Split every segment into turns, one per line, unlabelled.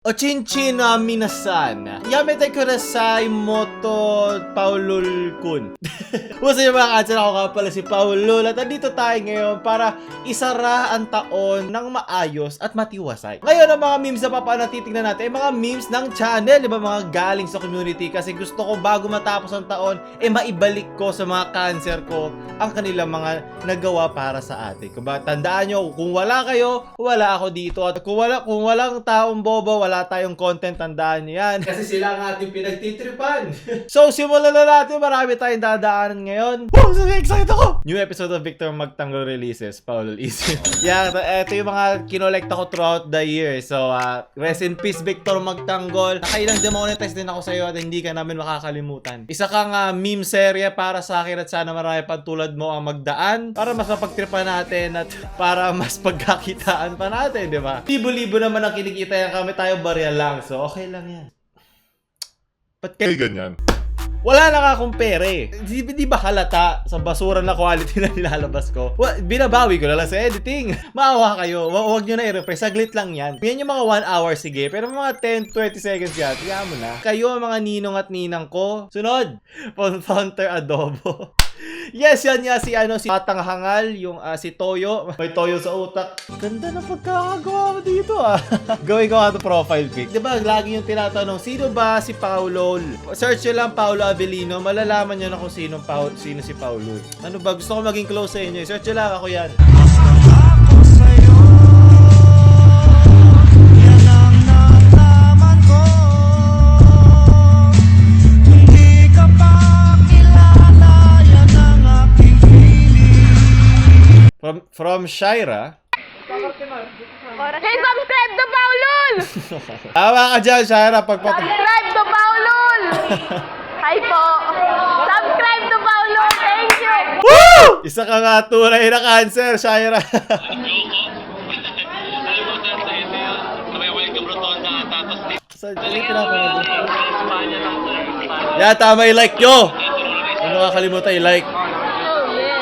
Ochinchin na minasan. Yamete kudasai moto Paulul kun. Musta yung mga kansan, ako nga pala si Paulul at nandito tayo ngayon para isara ang taon ng maayos at matiwasay. Ngayon ang mga memes na papanatitignan natin ay mga memes ng channel, di ba, mga galing sa community, kasi gusto ko bago matapos ang taon maibalik ko sa mga cancer ko ang kanilang mga nagawa para sa atin. Kung ba, tandaan nyo, kung wala kayo, wala ako dito, at kung walang taong bobo, wala tayong content, tandaan nyo yan. Kasi sila ang ating pinagtitripan. So, simulan na natin. Marami tayong dadaanan ngayon. Wow, so excited ako! New episode of Victor Magtanggol releases. Paulul Isip. Yeah, ito yung mga kinolekta ko throughout the year. So, rest in peace, Victor Magtanggol. Nakailang demonetize din ako sa'yo at hindi ka namin makakalimutan. Isa kang meme serye para sa akin at sana marami pang tulad mo ang magdaan para mas mapagtripan natin at para mas pagkakitaan pa natin, di ba? Libo-libo naman ang kinikita yan, kami tayo barya lang. So, okay lang yan. Ba't kayo ganyan? Wala na akong pere. Di ba halata sa basura na quality na nilalabas ko? Binabawi ko na lang sa editing. Maawa kayo. Huwag nyo na i-refresh. Saglit lang yan. Yan yung mga 1 hour, sige. Pero mga 10-20 seconds yan. Tignan mo na. Kayo ang mga ninong at ninang ko. Sunod. Fonter Adobo. Yes, yan nga si Batang Hangal, yung si Toyo. May Toyo sa utak. Ganda ng pagkakagawa mo dito Gawin ko nga ito profile pic. Diba, lagi yung tinatanong, sino ba si Paulo? Search nyo lang Paulo Avellino, malalaman nyo na kung sino si Paulo. Ano ba, gusto ko maging close sa inyo. Search nyo lang, ako yan. From Shaira.
Hey, subscribe to Paulul!
Tama ka dyan, Shaira.
Subscribe to Paulul! Hi po. Subscribe to Paulul. Thank you.
Woo! Isa ka nga tunay na cancer, Shaira. Yeah, tama yung like nyo. Ano nakakalimutan yung like.
Oh, yes.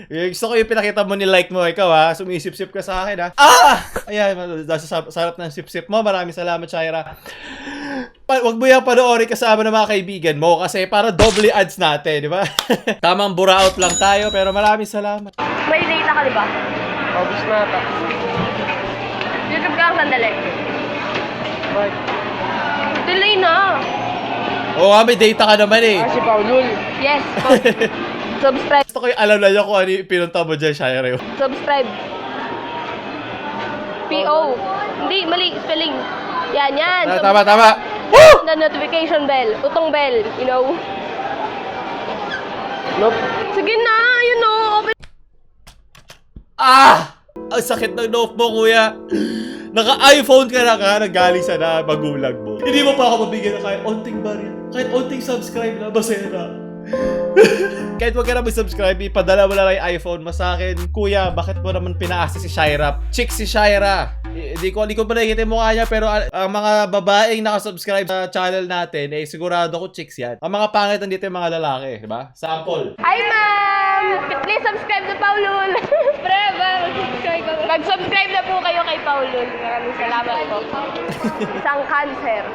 Gusto ko yung pinakita mo ni like mo. Ikaw sumisip-sip ka sa akin Ayan, sa sarap ng sip-sip mo. Maraming salamat, Shaira. Wag mo yung panoorin kasama ng mga kaibigan mo kasi para doble ads natin, di ba? Tamang buraot lang tayo pero maraming salamat.
May data ka, di ba?
Obvious na ata.
YouTube ka ang sandali.
Bye.
Delay na.
Oo may data ka naman
Si Paulul.
Yes. Subscribe.
Gusto ko yung alam na niya kung ano yung pinunta mo dyan, Shaira.
Subscribe. P-O. Hindi, mali. Spelling. Yan.
Tama. Woo!
The notification bell. Utong bell. You know.
Nope.
Sige na. You know. Open.
Ang sakit ng nose mo, kuya. Naka-iPhone ka na nagaling sa magulang mo. Hindi mo pa ako mabigyan na kahit onting barya. Kahit onting subscribe na, masaya na. Kahit wag ka na mag-subscribe, ipadala mo lang yung iPhone mo sa akin. Kuya, bakit mo naman pinaasa si Shaira? Chick si Shaira. Hindi ko pa nakikita yung mukha niya, pero ang mga babaeng nakasubscribe sa channel natin, sigurado ko chicks yan. Ang mga pangit nandito yung mga lalaki, diba? Sample.
Hi, ma'am! Please subscribe to Paulul. Forever, mag-subscribe na po kayo kay Paulul. Maraming salamat po. Isang cancer.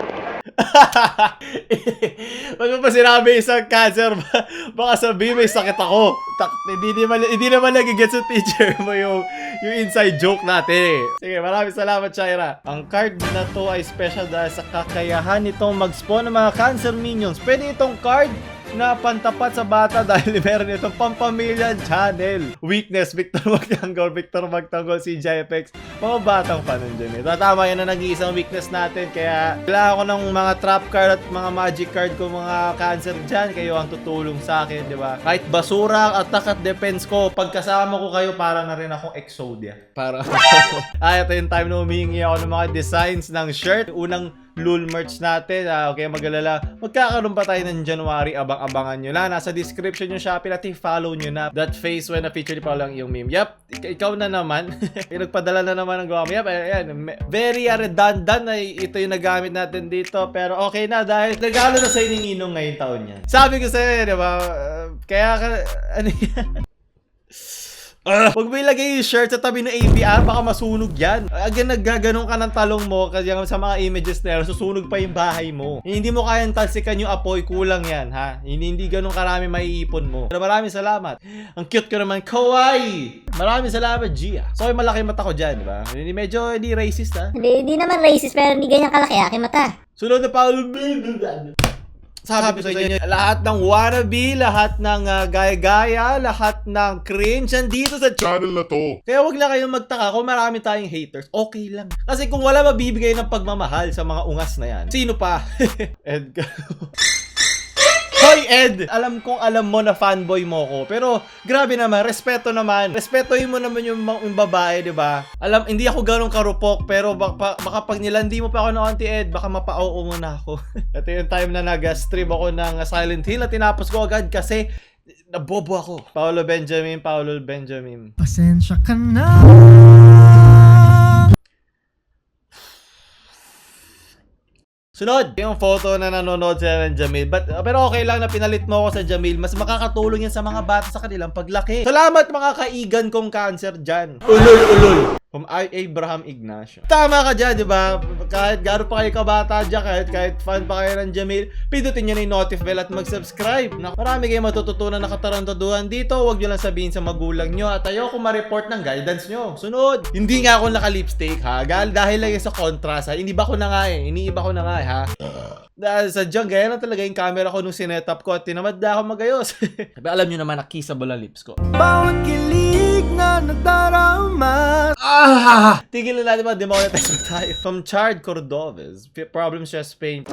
Wag mo pa sinabi isang cancer, baka sabihin may sakit ako. Hindi naman nagigets sa teacher mo yung inside joke natin Sige, maraming salamat, Shaira. Ang card na to ay special dahil sa kakayahan nitong mag-spawn ng mga cancer minions. Pwede itong card na pantapat sa bata dahil meron itong pampamilya channel. Weakness, Victor Magtanggol, si JFX. Mga batang pa nandiyan Tama yan na nag-iisang weakness natin. Kaya kailangan ko ng mga trap card at mga magic card ko, mga cancer dyan. Kayo ang tutulong sa akin, di ba? Kahit basura, attack at defense ko, pagkasama ko kayo, parang na rin akong Exodia. Para ito yung time na humihingi ako ng mga designs ng shirt. Unang LUL merch natin. Okay, mag-alala. Magkakaroon pa tayo ng January. Abang-abangan nyo na. Nasa description yung Shopee natin. Follow nyo na. That face when na-feature pa lang yung meme. Yup, ikaw na naman. Nagpadala na naman ng gawa mo. Yup, ayan. Very redundant na ito yung nagamit natin dito. Pero okay na dahil nagalo na sa ininginong ngayong taon yan. Sabi ko sa'yo, di ba? Kaya ano yan? Huwag mo ilagay yung shirt sa tabi ng ABR, baka masunog yan. Again, naggaganon ka ng talong mo kasi sa mga images na yan, susunog pa yung bahay mo. Hindi mo kayang talsikan yung apoy, kulang yan, ha? Hindi ganun karami maiipon mo. Pero maraming salamat. Ang cute ko naman, kawaii! Maraming salamat, Gia. So, yung malaki mata ko dyan, di ba? Medyo hindi racist, ha?
Hindi naman racist, pero hindi ganyan kalaki, aking mata.
Sunod na Paolo. Sabi sa inyo, lahat ng wannabe, lahat ng gaya-gaya, lahat ng cringe, nandito sa
Channel na to.
Kaya wag na kayong magtaka kung marami tayong haters. Okay lang. Kasi kung wala mabibigay ng pagmamahal sa mga ungas na yan, sino pa? Edgar. Hoy, Ed! Alam kong alam mo na fanboy mo ko. Pero, grabe naman. Respeto naman. Respetuhin mo naman yung babae, di ba? Alam, hindi ako ganun karupok. Pero baka pag nilandi mo pa ako ng Auntie Ed, baka mapa-oo muna ako. Ito yung time na nag-stream ako ng Silent Hill na tinapos ko agad kasi nabobo ako. Paolo Benjamin.
Pasensya ka na.
Sunod, yung photo na nanonood sila ng Jamil. Pero okay lang na pinalit mo ako sa Jamil. Mas makakatulong yan sa mga bata sa kanilang paglaki. Salamat mga kaigan kong cancer dyan. Ulul. From Abraham Ignacio. Tama ka dyan, di ba? Kahit garo pa kayo kabata dyan, kahit fan pa kayo ng Jamil, pindutin nyo na yung notif bell at mag-subscribe. Marami kayong matututunan na katarantaduhan dito. Huwag nyo lang sabihin sa magulang nyo at ayoko ma-report ng guidance nyo. Sunod, hindi nga ako naka-lipstick ha. Dahil lang sa contrast ha. Iniiba ko na nga ha. Dahil sadyang gaya lang talaga yung camera ko nung sinetup ko at tinamad na ako magayos. Sabi, alam nyo naman na kissable ang lips ko.
Bawat kilig na nagdarama.
Tigil na natin ba, demonetize mo tayo. From Chard Cordoves, Problems Just Pain.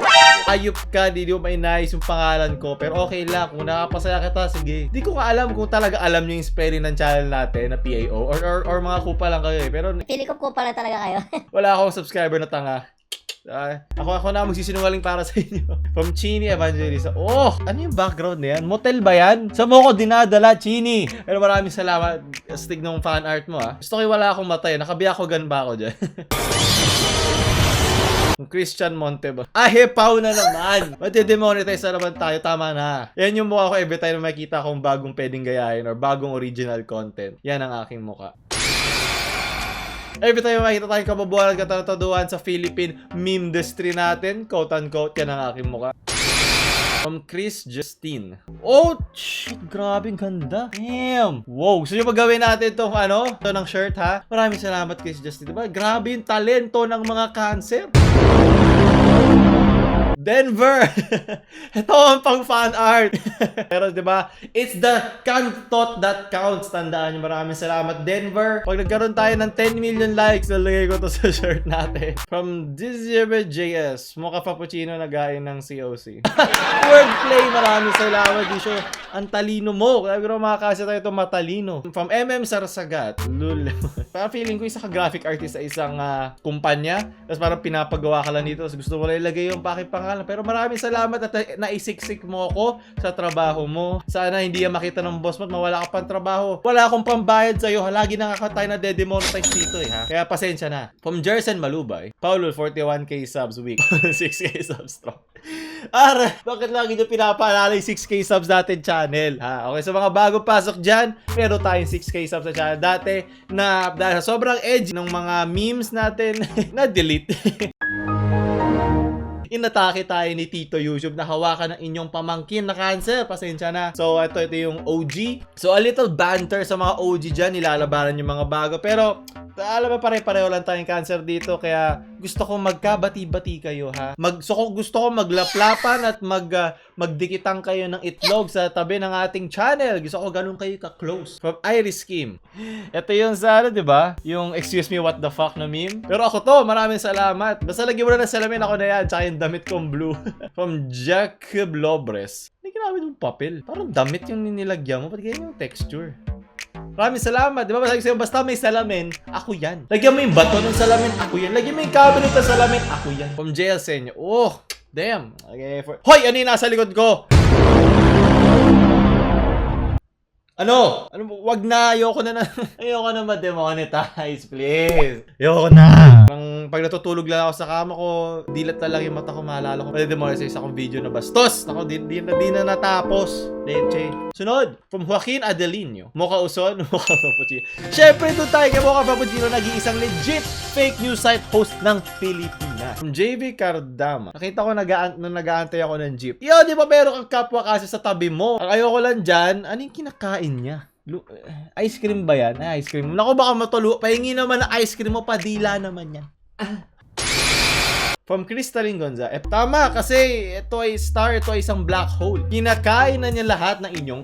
Ayup ka, di mo mainayos yung pangalan ko. Pero okay lang, kung nakapasaya kita, sige. Di ko ka alam kung talaga alam nyo yung spelling ng channel natin na PAO. Or mga kupa lang kayo eh. Pero
Pili ko pala talaga kayo.
wala akong subscriber na tanga. Ako na magsisinungaling para sa inyo. From Chini Evangelista. Oh, ano yung background na yan? Motel ba yan? Sa mo ko dinadala, Chini. Pero maraming salamat. Astig ng fan art mo ha. Gusto ko wala akong matay. Nakabiyakogan ba ako dyan? Christian Montebo. Pau na naman. Mati-demonetize na naman tayo. Tama na. Yan yung mukha ko every time na makita akong bagong pwedeng gayahin or bagong original content. Yan ang aking mukha. Every time makita tayong kababuhan at katarataduhan sa Philippine meme industry natin, quote-unquote, yan ang aking mukha. From Chris Justine. Oh, shit, grabe, ganda. Damn. Wow, gusto nyo pagawin natin itong ito ng shirt ha? Maraming salamat Chris Justine. Diba? Grabe yung talento ng mga cancer. Denver! Ito ang pang fan art. Pero diba, it's the thought that counts. Tandaan nyo, maraming salamat Denver. Pag nagkaroon tayo ng 10 million likes, lalagay ko to sa shirt natin. From JS, Mocha Frappuccino na gain ng COC. Wordplay, maraming salamat Disho. Ang talino mo. Kaya pero makakasya tayo ito matalino. From Sarsagat. Lul. Parang feeling ko isa ka graphic artist sa isang kumpanya. Tapos parang pinapagawa ka lang dito. Tapos gusto mo lang ilagay yung pakipangalan. Pero maraming salamat at naisiksik mo ako sa trabaho mo. Sana hindi yan makita ng boss mo at mawala ka pang trabaho. Wala akong pambayad sa'yo. Lagi nakakatay na de-demonetize dito ha. Kaya pasensya na. From Jersen Malubay. Paulo, 41k subs week. 6k subs strong. Ara, bakit lagi nyo pinapaalala yung 6k subs natin channel? Ha? Okay, so mga bagong pasok dyan, meron tayong 6k subs sa channel dati na dahil sa sobrang edge ng mga memes natin, na-delete. Inatake tayo ni Tito YouTube na hawakan ng inyong pamangkin na cancer. Pasensya na. So, ito yung OG. So, a little banter sa mga OG dyan. Nilalabanan yung mga bago. Pero, alam mo, pare-pareho lang tayong cancer dito. Kaya, gusto ko magkabati-bati kayo, ha? Gusto ko maglaplapan at magdikitan kayo ng itlog sa tabi ng ating channel. Gusto ko ganun kayo ka-close. From Iris Kim. Ito yung di ba? Yung excuse me, what the fuck na meme. Pero ako to, maraming salamat. Basta lagyan mo na ng salamin ako na yan. Tsaka yung damit kong blue. From Jacob Lobres. Hindi ginamit yung papel. Parang damit yung nilagyan mo. Pati ganyan yung texture. Maraming salamat. Di ba? Sabi sa'yo, basta may salamin, ako yan. Lagyan mo yung bato ng salamin, ako yan. Lagyan mo yung cabinet ng salamin, ako yan. From JL Senyo. Oh, damn. Okay, Hoy! Ano yung nasa likod ko? Ano? Wag na, ayoko na ayoko na ma-demonetize, please. Ayoko na. Pag natutulog lang ako sa kama ko, dilat na lang yung mata ko, maalala ko. Ma-demonetize akong video na bastos. Ako, di na natapos. Leche. Sunod, from Joaquin Adelino. Mocha Uson, Mocha Papuchino. Syempre, doon tayo kay Mocha Papuchino, nag-iisang legit fake news site host ng Pilipinas. From JV Cardama. Nakita ko nung nag-aantay ako ng jeep. Yo, di ba meron kang kapwa kasi sa tabi mo? Ang ayoko lang dyan, ano yung kinakain niya? Ice cream ba yan? Ay, ice cream. Naku, baka matulo. Pahingi naman ng ice cream mo, padila naman yan. From Crystalline Gonza. Tama, kasi ito ay star, ito ay isang black hole. Kinakain na niya lahat ng inyong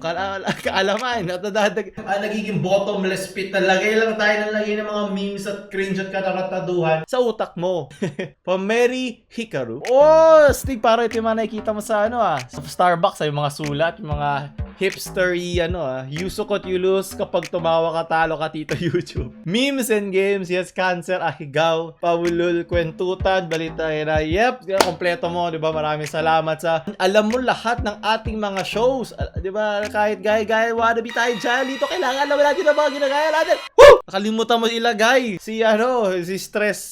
kaalaman. At nagiging bottomless pit na lagay lang tayo ng lagay ng mga memes at cringe at katakataduhan sa utak mo. From Mary Hikaru. Oh, Steve, parang ito yung mga nakikita mo sa sa Starbucks, ay mga sulat, yung mga hipstery, you suck what you lose kapag tumawa ka, talo ka, tito YouTube. Memes and games, yes, cancer, ahigaw, pawulol, kwentutan, balita, yep, kompleto mo, di ba? Maraming salamat sa alam mo lahat ng ating mga shows, di ba? Kahit gaya-gaya, wannabe tayo dyan, dito kailangan alam natin na mga ginagaya natin. Woo! Nakalimutan mo ilagay si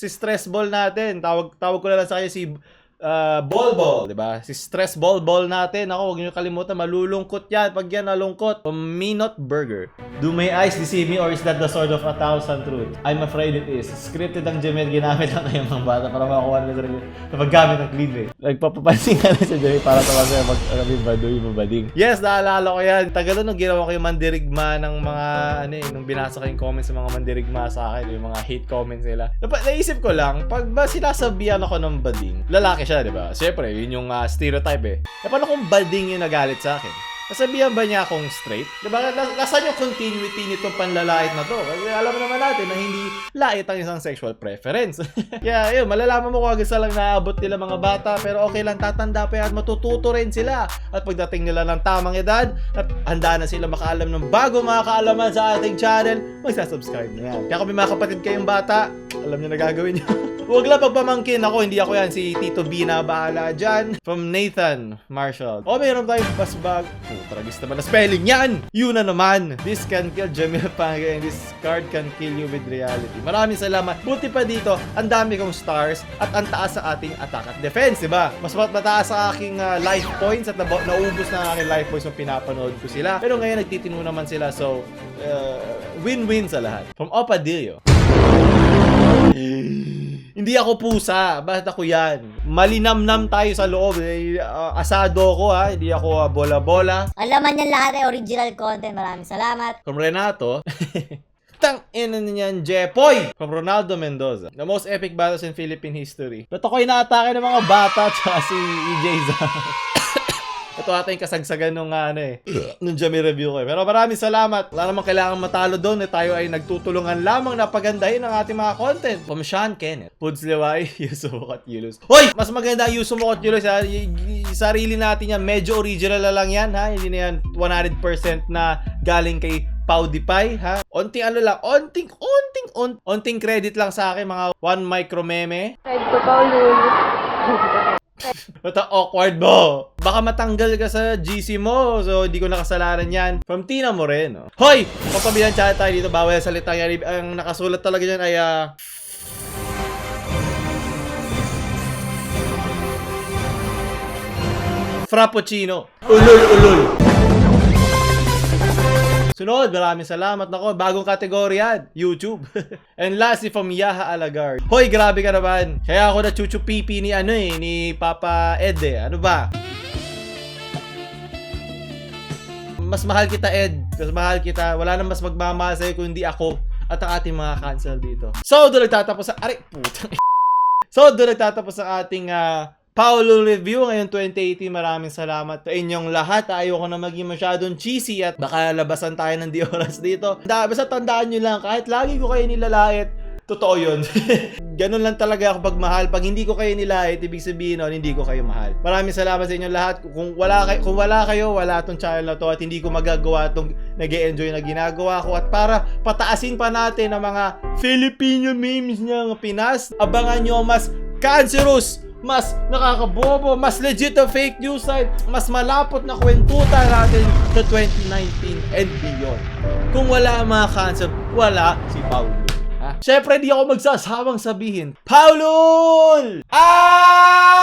stress ball natin. Tawag ko na lang sa kanya si Ball, di ba? Si stress ball natin. Ako, huwag niyo kalimutan, malulungkot yan. Pag yan nalungkot. Minot Burger. Do my eyes deceive me or is that the sword of 1,000 truth? I'm afraid it is. Scripted ang Jemel, ginamit lang kayong mga bata para makakuha nila sarili sa paggamit ng clickbait. Nagpapapansin ka na sa Jemel para tawasin mag-baduy mabading. Yes, naalala ko yan. Tagal nung ginawa ko yung mandirigma ng mga nung binasa ko yung comments ng mga mandirigma sa akin, yung mga hate comments nila. Naisip ko lang, pag ba sinasabihan ako ng bading, lalaki siya, di ba? Siyempre, yun yung stereotype eh. Paano kung bading yung nagalit sa akin? Nasabihan ba niya akong straight? Diba? Nasaan yung continuity nitong panlalait na to? Kasi alam naman natin na hindi lait ang isang sexual preference. Kaya yun, malalaman mo kung agad sa lang naabot nila mga bata, pero okay lang, tatanda pa yan, matututo rin sila. At pagdating nila ng tamang edad, at handa na sila makaalam ng bago mga kaalaman sa ating channel, magsasubscribe na yan. Kaya kung may mga kapatid kayong bata, alam niyo na gagawin niyo. Huwag lang pagpamangkin ako, hindi ako yan, si Tito B na bahala dyan. From Nathan Marshall. Mayroon tayong basbag. Tragis naman na spelling yan! Yun na naman. This can kill Jamil Panga and this card can kill you with reality. Maraming salamat. Buti pa dito, ang dami kong stars at ang taas sa ating attack at defense, diba? Mas mataas sa aking life points at naubos na ang aking life points nung pinapanood ko sila. Pero ngayon nagtitino naman sila, so win-win sa lahat. From Opadillo. Hindi ako pusa, bakit ako yan? Malinamnam tayo sa loob, asado ko hindi ako bola-bola.
Alaman yan lahat ay original content, maraming salamat.
From Renato, tang ina niyan, Jepoy! From Ronaldo Mendoza, the most epic battles in Philippine history. Ba't ako inaatake ng mga bata tsaka si EJ Zhang? Ito ata yung kasagsagan nung nung Jamil review ko. Pero maraming salamat. Wala namang kailangan matalo doon. Tayo ay nagtutulungan lamang na pagandahin ang ating mga content. From Sean Kenneth. Puds Liway, Yusumukot Yulus. Hoy! Mas maganda Yusumukot Yulus. Sarili natin yan. Medyo original na lang yan. Hindi na yan 100% na galing kay PewDiePie, onting credit lang sa akin, mga 1 micro meme.
Subscribe to Paulul.
Bata awkward mo. Baka matanggal ka sa GC mo. So, hindi ko nakasalanan yan. From Tina Moreno. Hoy! Papabilan chat tayo dito. Bawal salita yan. Ang nakasulat talaga dyan ay Frappuccino. Ulul. Sunod, maraming salamat. Nako, bagong kategorya, YouTube. And lastly, from Yaha Alagar. Hoy, grabe ka naman. Kaya ako na chuchupipi ni ni Papa Ed Ano ba? Mas mahal kita, Ed. Mas mahal kita. Wala nang mas magmamahal sa'yo kung hindi ako at ang ating mga cancel dito. So, doon nagtatapos ang ating Paulul review ngayong 2018. Maraming salamat sa inyong lahat. Ayoko na maging masyadong cheesy at baka labasan tayo ng di oras dito. Basta tandaan nyo lang, kahit lagi ko kayo nilalait, totoo yun. Ganun lang talaga ako pagmahal. Pag hindi ko kayo nilait, ibig sabihin nun, hindi ko kayo mahal. Maraming salamat sa inyong lahat. Kung wala kayo, wala tong channel na to at hindi ko magagawa itong nag-e-enjoy na ginagawa ko. At para pataasin pa natin ang mga Filipino memes ng Pinas, abangan nyo mas cancerous, mas nakakabobo, mas legit na fake news site, mas malapot na kwentutan natin sa 2019 and beyond. Kung wala ang mga cancer, wala si Paulul. Siyempre, di ako magsasawang sabihin, Paulul! Out!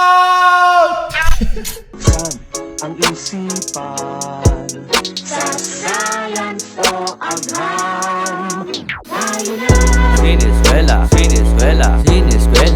Ang isipan sa science o agham.
Sineskwela, sineskwela, sineskwela.